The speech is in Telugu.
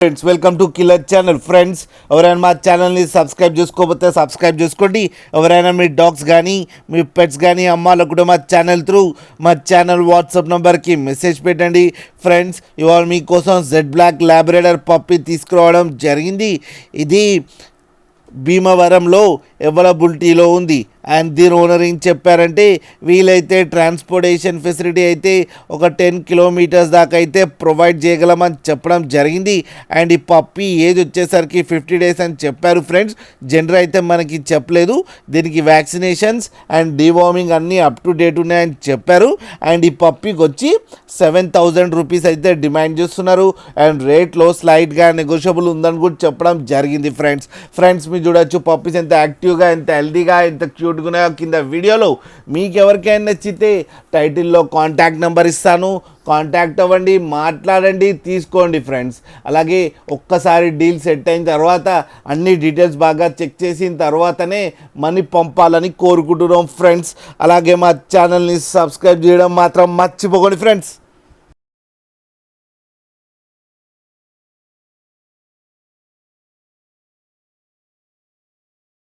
Friends welcome to killer channel. Friends ఎవరైనా మా ఛానల్ని సబ్స్క్రైబ్ చేసుకోకపోతే సబ్స్క్రైబ్ చేసుకోండి. ఎవరైనా మీ డాగ్స్ కానీ మీ పెట్స్ కానీ అమ్మాలకు కూడా మా ఛానల్ వాట్సాప్ నెంబర్కి మెసేజ్ పెట్టండి. ఫ్రెండ్స్ ఇవాళ మీకోసం జెడ్ బ్లాక్ లాబ్రేడర్ పప్పి తీసుకురావడం జరిగింది. ఇది భీమవరంలో అవైలబిలిటీలో ఉంది. అండ్ దీని ఓనర్ ఏం చెప్పారంటే వీలైతే ట్రాన్స్పోర్టేషన్ ఫెసిలిటీ అయితే ఒక 10 కిలోమీటర్స్ దాకా అయితే ప్రొవైడ్ చేయగలమని చెప్పడం జరిగింది. అండ్ ఈ పప్పి ఏజ్ వచ్చేసరికి 50 డేస్ అని చెప్పారు. ఫ్రెండ్స్ జెండర్ అయితే మనకి చెప్పలేదు. దీనికి వ్యాక్సినేషన్స్ అండ్ డివార్మింగ్ అన్నీ అప్ టు డేట్ ఉన్నాయని చెప్పారు. అండ్ ఈ పప్పికి వచ్చి 7,000 రూపీస్ అయితే డిమాండ్ చేస్తున్నారు. అండ్ రేట్లో స్లైట్గా నెగోషియబుల్ ఉందని కూడా చెప్పడం జరిగింది. ఫ్రెండ్స్ మీరు చూడొచ్చు పప్పీస్ ఎంత యాక్టివ్గా, ఎంత హెల్తీగా, ఎంత క్యూట్గా కింద వీడియోలో. మీకు ఎవరికైనా నచ్చితే టైటిల్లో కాంటాక్ట్ నెంబర్ ఇస్తాను, కాంటాక్ట్ అవ్వండి, మాట్లాడండి, తీసుకోండి. ఫ్రెండ్స్ అలాగే ఒక్కసారి డీల్ సెట్ అయిన తర్వాత అన్ని డీటెయిల్స్ బాగా చెక్ చేసిన తర్వాతనే మనీ పంపాలని కోరుకుంటున్నాం. ఫ్రెండ్స్ అలాగే మా ఛానల్ని సబ్స్క్రైబ్ చేయడం మాత్రం మర్చిపోకండి. ఫ్రెండ్స్